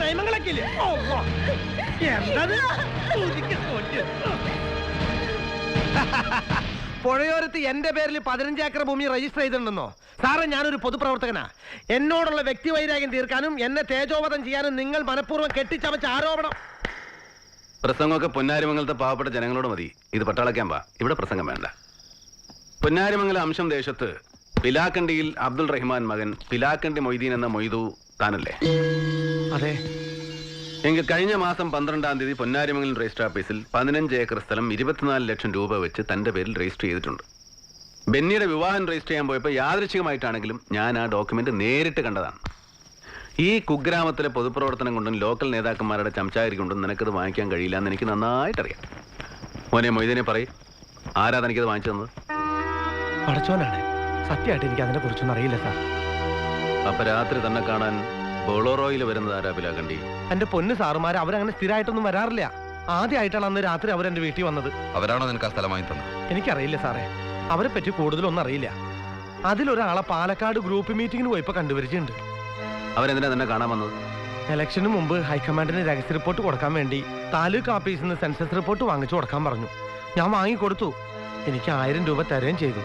കൈമങ്ങളൊക്കെ പുഴയോരത്ത് എന്റെ പേരിൽ 15 ഏക്കർ ഭൂമി രജിസ്റ്റർ ചെയ്തിട്ടുണ്ടെന്നോ? സാറേ, ഞാനൊരു പൊതുപ്രവർത്തകനാ. എന്നോടുള്ള വ്യക്തിവൈരാഗ്യം തീർക്കാനും എന്നെ തേജോവധം ചെയ്യാനും നിങ്ങൾ മനഃപൂർവ്വം കെട്ടിച്ചമച്ച ആരോപണം. പ്രസംഗമൊക്കെ പൊന്നാരിമംഗലത്തെ പാവപ്പെട്ട ജനങ്ങളോട് മതി. ഇത് പട്ടാള ക്യാമ്പാ, ഇവിടെ പ്രസംഗം വേണ്ട. പൊന്നാരിമംഗലം അംശം ദേശത്ത് പിലാക്കണ്ടിയിൽ അബ്ദുൾ റഹ്മാൻ മകൻ പിലാക്കണ്ടി മൊയ്തീൻ എന്ന മൊയ്തു താനല്ലേ? അതെ. എങ്കിൽ കഴിഞ്ഞ മാസം 12-ാം തീയതി പൊന്നാരിമംഗലം രജിസ്റ്റർ ഓഫീസിൽ 15 ഏക്കർ സ്ഥലം 24 ലക്ഷം രൂപ വെച്ച് തന്റെ പേരിൽ രജിസ്റ്റർ ചെയ്തിട്ടുണ്ട്. ബെന്നിയുടെ വിവാഹം രജിസ്റ്റർ ചെയ്യാൻ പോയപ്പോൾ യാദൃച്ഛികമായിട്ടാണെങ്കിലും ഞാൻ ആ ഡോക്യുമെന്റ് നേരിട്ട് കണ്ടതാണ്. ഈ കുഗ്രാമത്തിലെ പൊതുപ്രവർത്തനം കൊണ്ടും ലോക്കൽ നേതാക്കന്മാരുടെ ചംചാരി കൊണ്ടും നിനക്കത് വാങ്ങിക്കാൻ കഴിയില്ല എന്ന് എനിക്ക് നന്നായിട്ടറിയാം. മോനെ മൊയ്തീനെ പറയും, ആരാ തനിക്കത് വാങ്ങിച്ചു തന്നത്? പടച്ചോനാണ്. സത്യമായിട്ട് എനിക്ക് അതിനെ കുറിച്ചൊന്നും അറിയില്ല സാർ. അപ്പൊ രാത്രി തന്നെ കാണാൻ ബോളോറോയിൽ വരുന്നത് ആരാ പിലാക്കണ്ടി? എന്റെ പൊന്ന് സാറുമാർ, അവരങ്ങനെ സ്ഥിരമായിട്ടൊന്നും വരാറില്ല. ആദ്യമായിട്ടാണ് അന്ന് രാത്രി അവരെന്റെ വീട്ടിൽ വന്നത്. അവരാണോ നിനക്ക് ആ സ്ഥലം വാങ്ങി തന്നത്? എനിക്കറിയില്ല സാറേ, അവരെ പറ്റി കൂടുതലൊന്നും അറിയില്ല. അതിലൊരാളെ പാലക്കാട് ഗ്രൂപ്പ് മീറ്റിംഗിന് പോയപ്പോ കണ്ടുവരിച്ചിട്ടുണ്ട്. അവരെന്തിനാ തന്നെ കാണാൻ വന്നത്? ഇലക്ഷന് മുമ്പ് ഹൈക്കമാൻഡിന് രഹസ്യ റിപ്പോർട്ട് കൊടുക്കാൻ വേണ്ടി താലൂക്ക് ഓഫീസിൽ നിന്ന് സെൻസസ് റിപ്പോർട്ട് വാങ്ങിച്ചു കൊടുക്കാൻ പറഞ്ഞു. ഞാൻ വാങ്ങിക്കൊടുത്തു. എനിക്ക് 1000 രൂപ തരുകയും ചെയ്തു.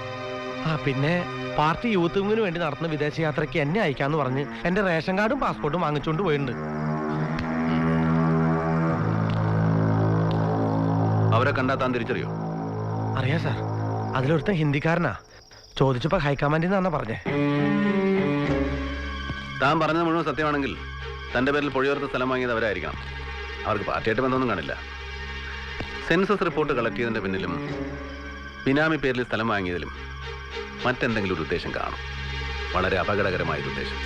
പിന്നെ പാർട്ടി യൂത്ത് വിങ്ങിന് വേണ്ടി നടത്തുന്ന വിദേശയാത്രയ്ക്ക് എന്നെ അയക്കാന്ന് പറഞ്ഞ് എന്റെ റേഷൻ കാർഡും പാസ്പോർട്ടും വാങ്ങിച്ചുകൊണ്ട് പോയിട്ടുണ്ട്. അവരെ കണ്ടാ താൻ തിരിച്ചറിയോ? അറിയാം സാർ. അതിലൊരുത്തൻ ഹിന്ദിക്കാരനാ. ചോദിച്ചപ്പോ ഹൈക്കമാൻഡിൽ നിന്നാണ് പറഞ്ഞേ. താൻ പറഞ്ഞത് മുഴുവൻ സത്യമാണെങ്കിൽ തന്റെ പേരിൽ പുഴയോർത്ത് സ്ഥലം വാങ്ങിയത് അവരായിരിക്കണം. അവർക്ക് പാർട്ടിയായിട്ട് ബന്ധമൊന്നും കാണില്ല. സെൻസസ് റിപ്പോർട്ട് കളക്ട് ചെയ്തതിന്റെ പിന്നിലും ബിനാമി പേരിൽ സ്ഥലം വാങ്ങിയതിലും മറ്റെന്തെങ്കിലും ഒരു ഉദ്ദേശം കാണും. വളരെ അപകടകരമായൊരു ഉദ്ദേശം.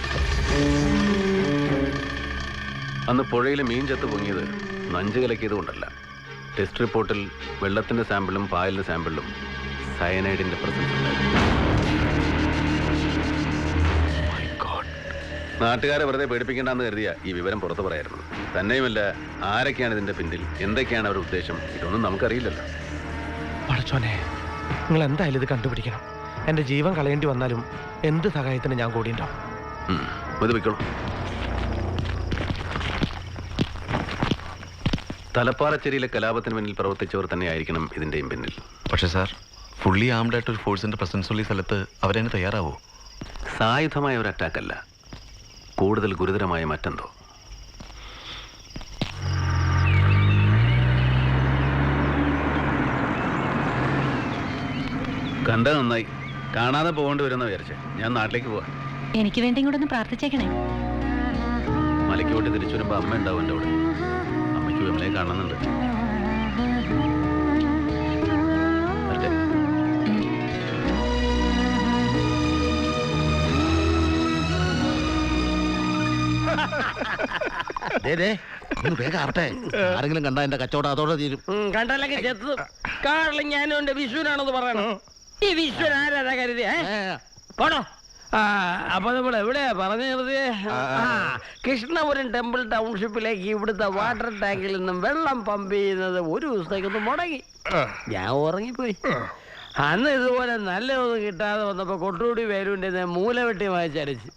അന്ന് പുഴയിൽ മീൻ ചത്ത് പൊങ്ങിയത് നഞ്ച് കലക്കിയത് കൊണ്ടല്ല. ടെസ്റ്റ് റിപ്പോർട്ടിൽ വെള്ളത്തിന്റെ സാമ്പിളും പായലിന്റെ സാമ്പിളിലും സയനൈഡിന്റെ പ്രസൻസ് ഉണ്ടായിരുന്നു. നാട്ടുകാരെ വെറുതെ പേടിപ്പിക്കേണ്ടെന്ന് കരുതിയ ഈ വിവരം പുറത്തു പറയായിരുന്നു. തന്നെയുമല്ല, ആരൊക്കെയാണ് ഇതിന്റെ പിന്നിൽ, എന്തൊക്കെയാണ് അവരുടെ ഉദ്ദേശം, ഇതൊന്നും നമുക്കറിയില്ലല്ലോ. പടച്ചോനെ, നിങ്ങൾ എന്തായാലും ഇത് കണ്ടുപിടിക്കണം. എന്റെ ജീവൻ കളയേണ്ടി വന്നാലും എന്ത് സഹായത്തിന് ഞാൻ കൂടിയുണ്ടാവും. ഇത് വെക്കോളൂ. തലപ്പാറച്ചേരിയിലെ കലാപത്തിന് പിന്നിൽ പ്രവർത്തിച്ചവർ തന്നെയായിരിക്കണം ഇതിന്റെയും പിന്നിൽ. പക്ഷേ സാർ, ഫുള്ളി ആംഡ് ആയിട്ട് ഒരു ഫോഴ്സിന്റെ പ്രസൻസ് ഉള്ള ഈ സ്ഥലത്ത് അവരതിന് തയ്യാറാവോ? സായുധമായ ഒരു അറ്റാക്കല്ല, കൂടുതൽ ഗുരുതരമായ മറ്റെന്തോ. കണ്ട നന്നായി. കാണാതെ പോകേണ്ടി വരുന്ന വിചാരിച്ചേ. ഞാൻ നാട്ടിലേക്ക് പോവാ. എനിക്ക് വേണ്ടി കൂടെ ഒന്ന് പ്രാർത്ഥിച്ചേക്കണേ. മലയ്ക്ക് പോയിട്ട് തിരിച്ചു വരുമ്പോ അമ്മ ഉണ്ടാവും എൻ്റെ അവിടെ. അമ്മയ്ക്ക് വിമലയെ കാണുന്നുണ്ട്. വേഗം ആവട്ടെ. ആരെങ്കിലും കണ്ടാ എന്റെ കച്ചവടം അതോടെ തീരും. കണ്ടല്ലെങ്കിൽ ചെത്ത് കാറിൽ ഞാനും എന്റെ വിഷുവിനാണെന്ന് പറയണം. ഈ വിഷുവിൻ ആരാ കരുതി പോണോ? അപ്പൊ നമ്മൾ എവിടെയാ പറഞ്ഞു നിർത്തിയേ? കൃഷ്ണപുരം ടെമ്പിൾ ടൗൺഷിപ്പിലേക്ക് ഇവിടുത്തെ വാട്ടർ ടാങ്കിൽ നിന്നും വെള്ളം പമ്പ് ചെയ്യുന്നത് ഒരു ദിവസത്തേക്കൊന്ന് മുടങ്ങി. ഞാൻ ഉറങ്ങിപ്പോയി. അന്ന് ഇതുപോലെ നല്ലതൊന്നും കിട്ടാതെ വന്നപ്പോ കൊട്ടൂടി വേരുവിന്റെ മൂല വെട്ടി വായിച്ചരച്ച്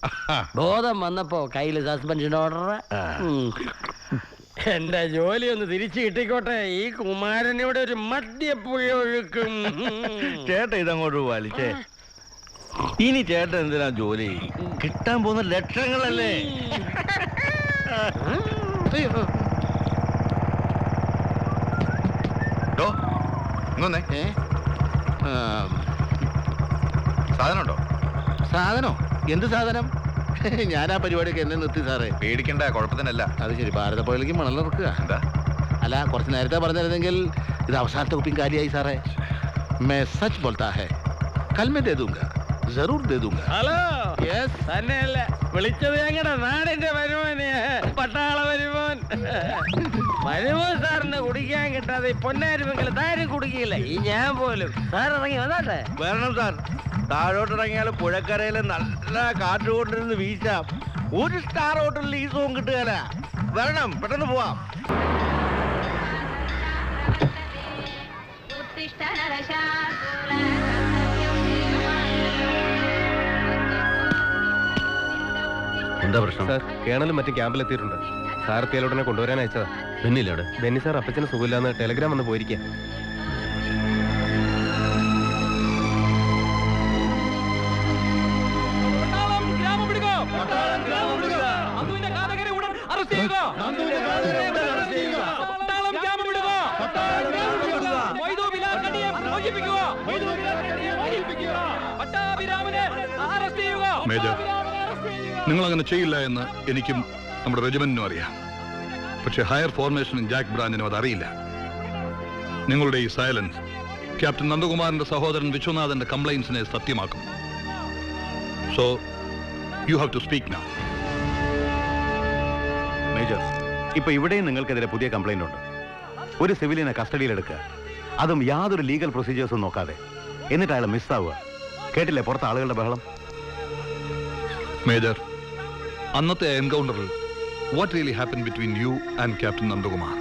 ബോധം വന്നപ്പോ കയ്യില് സസ്പെൻഷൻ ഓർഡർ. എന്റെ ജോലി ഒന്ന് തിരിച്ചു കിട്ടിക്കോട്ടെ. ഈ കുമാരനിവിടെ ഒരു മദ്യപ്പുഴ ഒഴുക്കും. ചേട്ട ഇതങ്ങോട്ട് വലിച്ചേ. ഇനി ചേട്ടൻ എന്തിനാ ജോലി? കിട്ടാൻ പോകുന്ന ലക്ഷങ്ങളല്ലേ. സാധനമുണ്ടോ? സാധനോ? എന്ത് സാധനം? ഞാൻ ആ പരിപാടിയൊക്കെ എന്നെ നിർത്തി സാറേ. പേടിക്കണ്ട, കുഴപ്പത്തിനല്ല. അത് ശരി. ഭാരതപ്പുഴയിലേക്ക് മണലിറക്കുക. എന്താ? അല്ല, കുറച്ച് നേരത്തെ പറഞ്ഞിരുന്നെങ്കിൽ ഇത് അവസാനത്തെ കുപ്പിയും കാലിയായി സാറേ. मैं सच बोलता है, कल मैं दे दूंगा, जरूर दे दूंगा. ഹലോ. യെസ്. തന്നെയല്ല വിളിച്ചത്. ഞങ്ങളുടെ നാടിന്റെ വരുമോന്, പട്ടാള വരുമോൻ. വരുമോൻ സാറിന് കുടിക്കാൻ കിട്ടാതെ പൊന്നാരിമെങ്കിലും താരും കുടിക്കില്ല. ഈ ഞാൻ പോലും. സാർ ഇറങ്ങി വന്നാട്ടെ. വരണം സാർ. താഴോട്ടിറങ്ങിയാൽ പുഴക്കരയിൽ നല്ല കാറ്റുകൊണ്ടിരുന്ന് വീശാം. ഒരു സ്റ്റാർ ഹോട്ടലിൽ ഈ സോങ് കിട്ടുകയല്ല. വരണം, പെട്ടെന്ന് പോവാം. എന്താ പ്രശ്നം? സാർ, കേണലും മറ്റും ക്യാമ്പിലെത്തിയിട്ടുണ്ട്. സാർ എത്തിയാലുടനെ കൊണ്ടുവരാൻ അയച്ചതാ. ബെന്നില്ലേ അവിടെ? ബെന്നി സാർ അപ്പച്ചന് സുഖമില്ലാന്ന് ടെലഗ്രാം വന്ന് പോയിരിക്കുക. മേജർ, നിങ്ങൾ അങ്ങനെ ചെയ്യില്ല എന്ന് എനിക്കും നമ്മുടെ റെജിമെന്റിനും അറിയാം. പക്ഷെ ഹയർ ഫോർമേഷനും ജാക്ക് ബ്രാഞ്ചിനും അതറിയില്ല. നിങ്ങളുടെ ഈ സൈലൻസ് ക്യാപ്റ്റൻ നന്ദകുമാറിന്റെ സഹോദരൻ വിശ്വനാഥന്റെ കംപ്ലൈൻസിനെ സത്യമാക്കും. So you have to speak now. Major, ഇപ്പൊ ഇവിടെയും നിങ്ങൾക്കെതിരെ പുതിയ കംപ്ലൈന്റ് ഉണ്ട്. ഒരു സിവിലിനെ കസ്റ്റഡിയിലെടുക്കുക, അതും യാതൊരു ലീഗൽ പ്രൊസീജിയേഴ്സും നോക്കാതെ. എന്നിട്ട് അയാൾ മിസ്സാവുക. കേട്ടില്ലേ പുറത്ത് ആളുകളുടെ ബഹളം? മേജർ, അന്നത്തെ എൻകൗണ്ടറിൽ what really happened between you and Captain Nandakumar?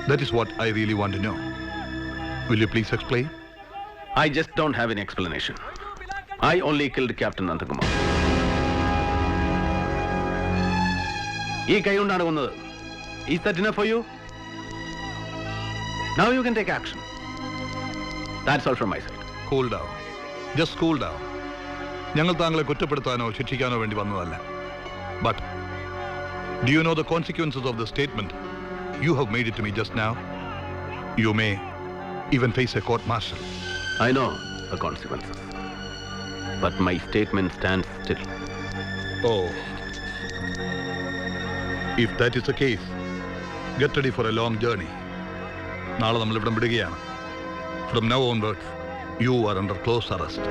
That is what I really want to know. Will you please explain? I just don't have any explanation. I only killed Captain Nandakumar. ഈ കൈ കൊണ്ടാണ് കൊന്നത്. Is that enough for you? Now you can take action. That's all from my side. Cool down. Just cool down. ഞങ്ങൾ താങ്കളെ കുറ്റപ്പെടുത്താനോ ശിക്ഷിക്കാനോ വേണ്ടി വന്നതല്ല. But do you know the consequences of the statement you have made it to me just now? You may even face a court-martial. I know the consequences. But my statement stands still. Oh. If that is the case, get ready for a long journey. നാളെ നമ്മൾ ഇവിടെ വിടുകയാണ്. From now onwards, you are under close arrest.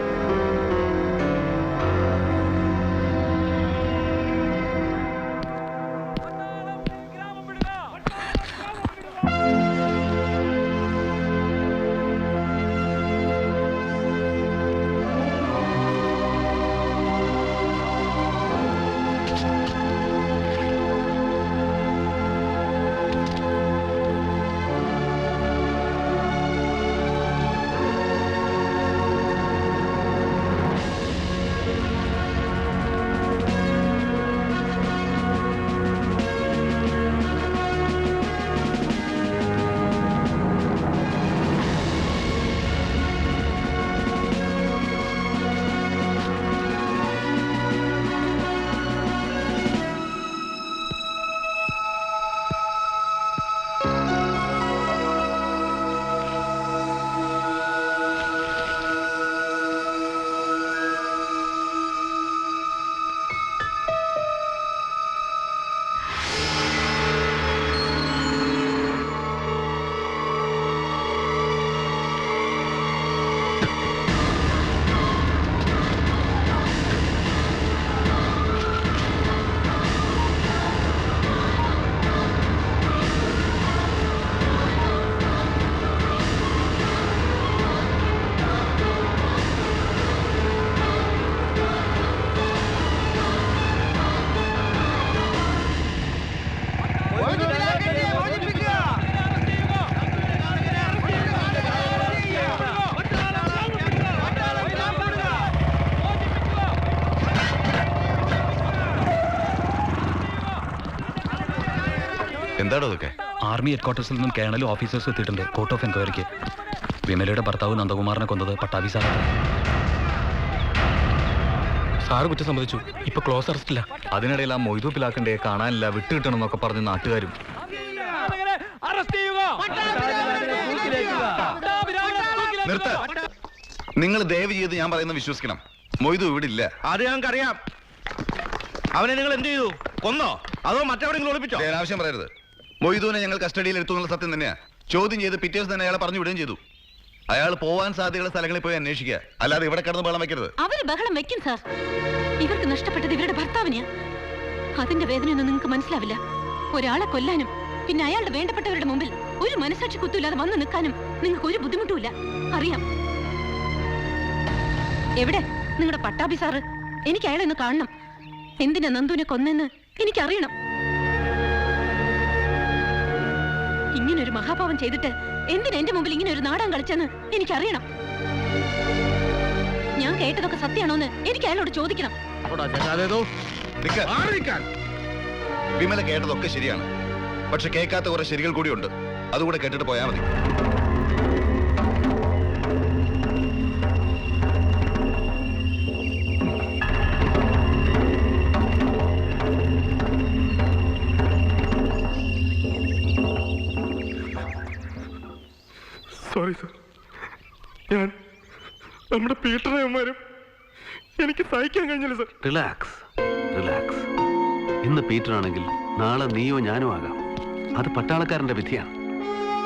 എന്താണോ അതൊക്കെ? Army ഹെഡ്ക്വാർട്ടേഴ്സിൽ നിന്നും കേണലും ഓഫീസേഴ്സും എത്തിയിട്ടുണ്ട് court of എൻക്വയറിക്ക്. വിമലയുടെ ഭർത്താവ് നന്ദകുമാറിനെ കൊന്നത് പട്ടാഭി സാറാണ്. സാറ് കുറ്റം സംഭവിച്ചു. ഇപ്പൊ ക്ലോസ് അറസ്റ്റില്ല. അതിനിടയിൽ ആ മൊയ്തു പിലാക്കണ്ടേ കാണാനില്ല, വിട്ടുകിട്ടണം എന്നൊക്കെ പറഞ്ഞ് നാട്ടുകാരും. നിർത്ത. നിങ്ങൾ ദയവ് ചെയ്ത് ഞാൻ പറയുന്നത് വിശ്വസിക്കണം. മൊയ്തു ഇവിടെ ഇല്ല. അത് ഞങ്ങൾക്കറിയാം. അവനെ നിങ്ങൾ എന്ത് ചെയ്തു? കൊന്നോ അതോ മറ്റെവിടെയെങ്കിലും ഒളിപ്പിച്ചോ? ആവശ്യം പറയരുത്. മൊയ്തുവിനെ ഞങ്ങൾ കസ്റ്റഡിയിൽ എടുത്തു എന്നുള്ള സത്യം തന്നെയാ. ചോദ്യം ചെയ്ത് പിറ്റേ ദിവസം തന്നെ അയാളെ പറഞ്ഞു വിടുകയും ചെയ്തു. അയാൾ പോവാൻ സാധ്യതയുള്ള സ്ഥലങ്ങളിൽ പോയി അന്വേഷിക്കുക, അല്ലാതെ ഇവിടെ കിടന്ന് ബഹളം വെക്കരുത്. അവര് ബഹളം വെക്കും സാർ. ഇവർക്ക് നഷ്ടപ്പെട്ടത് ഇവരുടെ ഭർത്താവിനെയാ. അതിന്റെ വേദനയൊന്നും നിങ്ങൾക്ക് മനസ്സിലാവില്ല. ഒരാളെ കൊല്ലാനും പിന്നെ അയാളുടെ വേണ്ടപ്പെട്ടവരുടെ മുമ്പിൽ ഒരു മനസാക്ഷി കുത്തൂല്ലാതെ വന്നു നിൽക്കാനും നിങ്ങൾക്ക് ഒരു ബുദ്ധിമുട്ടുമില്ല. അറിയാം. എവിടെ നിങ്ങളുടെ പട്ടാഭി സാറ്? എനിക്ക് അയാളെ ഒന്ന് കാണണം. എന്തിനാ നന്ദുവിനെ കൊന്നെന്ന് എനിക്കറിയണം. ഇങ്ങനൊരു മഹാപാവം ചെയ്തിട്ട് എന്തിനാ എന്റെ മുമ്പിൽ ഇങ്ങനെ ഒരു നാടകം കളിച്ചെന്ന് എനിക്കറിയണം. ഞാൻ കേട്ടതൊക്കെ സത്യമാണോന്ന് എനിക്ക് അയാളോട് ചോദിക്കണം. വിമല കേട്ടതൊക്കെ ശരിയാണ്. പക്ഷെ കേൾക്കാത്ത കുറെ ശരികൾ കൂടിയുണ്ട്. അതുകൂടെ കേട്ടിട്ട് പോയാൽ മതി. സോറി സർ, ഞാൻ നമ്മുടെ പീറ്ററേമാരും എനിക്ക് സഹിക്കാൻ കഴിഞ്ഞില്ല സർ. Relax relax. ഇന്ന് പീറ്റർ ആണെങ്കിൽ നാളെ നീയോ ഞാനോ ആകാം. അത് പട്ടാളക്കാരന്റെ വിധിയാണ്.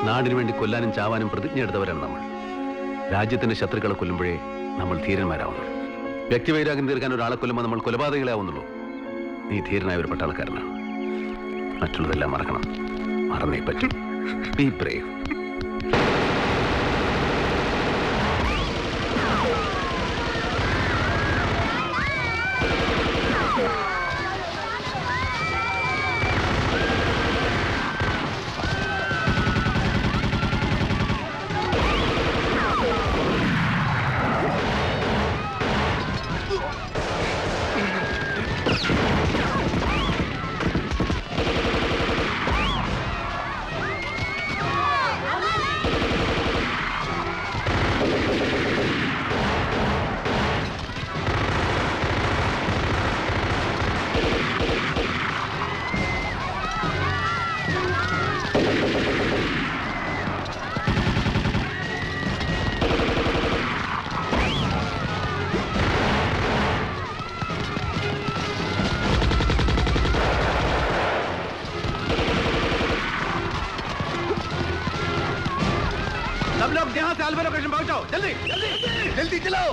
നാടിനു വേണ്ടി കൊല്ലാനും ചാവാനും പ്രതിജ്ഞ എടുത്തവരാണ് നമ്മൾ. രാജ്യത്തിന്റെ ശത്രുക്കളെ കൊല്ലുമ്പോഴേ നമ്മൾ ധീരന്മാരാവുന്നുള്ളൂ. വ്യക്തിവൈരാഗ്യം തീർക്കാൻ ഒരാളെ കൊല്ലുമ്പോൾ നമ്മൾ കൊലപാതകളെ ആവുന്നുള്ളൂ. നീ ധീരനായ ഒരു പട്ടാളക്കാരനാണ്. മറ്റുള്ളതെല്ലാം മറക്കണം. മറന്നേ പറ്റും. Be brave. सब लोग यहाँ से अल्फा लोकेशन पहुंचाओ, जल्दी जल्दी जल्दी चलाओ।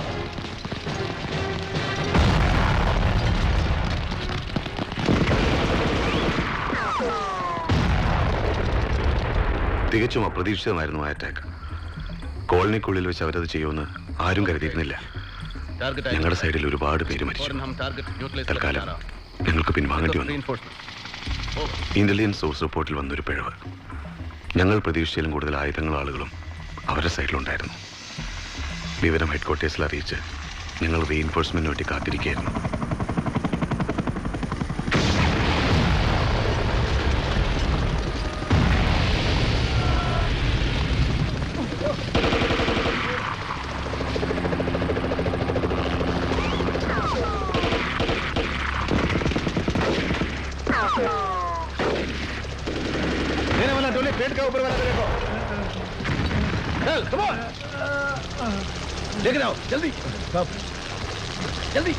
തികച്ചും അപ്രതീക്ഷിതമായിരുന്നു ആ അറ്റാക്ക്. കോളനിക്കുള്ളിൽ വെച്ച് അവരത് ചെയ്യുമെന്ന് ആരും കരുതിയിരുന്നില്ല. ഞങ്ങളുടെ സൈഡിൽ ഒരുപാട് പേര് മരിച്ചു. തൽക്കാലം ഞങ്ങൾക്ക് പിൻവാങ്ങേണ്ടി വന്നു. ഇന്റലിജൻസ് സോഴ്സ് റിപ്പോർട്ടിൽ വന്നൊരു പിഴവ്. ഞങ്ങൾ പ്രതീക്ഷിച്ചാലും കൂടുതൽ ആയുധങ്ങളും ആളുകളും അവരുടെ സൈഡിലുണ്ടായിരുന്നു. വിവരം ഹെഡ്ക്വാർട്ടേഴ്സിൽ അറിയിച്ച് ഞങ്ങൾ റീഇൻഫോഴ്സ്മെന്റിന് വേണ്ടി കാത്തിരിക്കുകയായിരുന്നു. पेट का ऊपर वाला देखो, चल कम ऑन, लेके जाओ जल्दी जल्दी।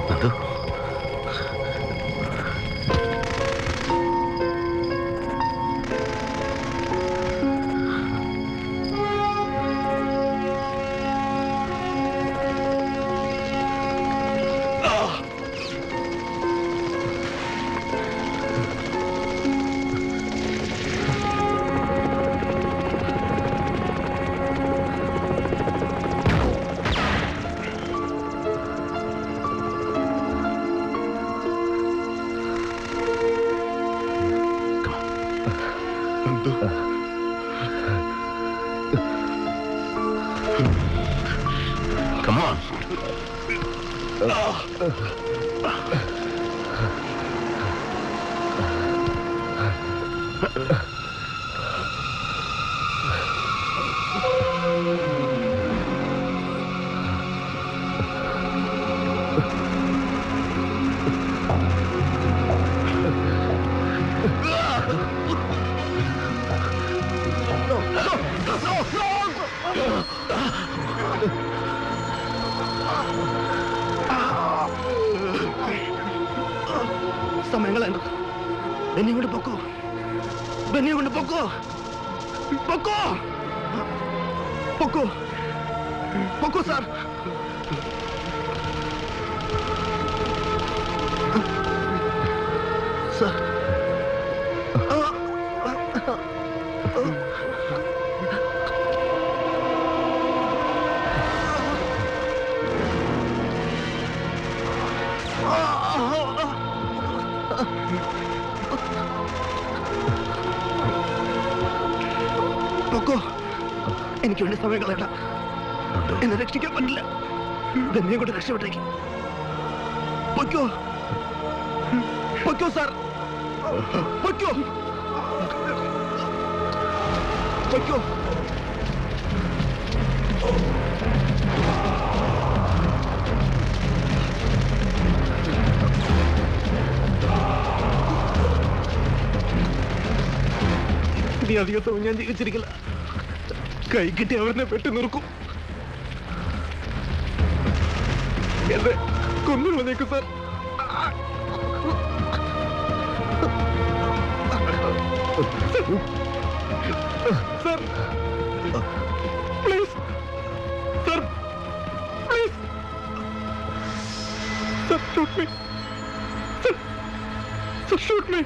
Nandu Come on. സമയങ്ങളാണ്. ബെന്നി കൊണ്ട് പൊക്കോ, ബെന്നി കൊണ്ട് പൊക്കോ, പൊക്കോ, പൊക്കോ, പൊക്കോ സാർ. സാർ പൊക്കോ, എനിക്ക് വേണ്ടി സമയം കളയണ്ട. എന്നെ രക്ഷിക്കാൻ പറ്റില്ല. ബെന്നിയെ കൊണ്ട് രക്ഷപ്പെട്ടേക്ക്. പൊക്കോ, പൊക്കോ സാർ, പൊക്കോ, പൊക്കോ. ഇനി അധികം സമയം ഞാൻ ജീവിച്ചിരിക്കില്ല. കൈ കിട്ടി അവനെ പെട്ടി നിർക്കും. എന്നെ കൊന്നു വന്നേക്കും sir. Sir please, sir please, sir shoot me, sir shoot me.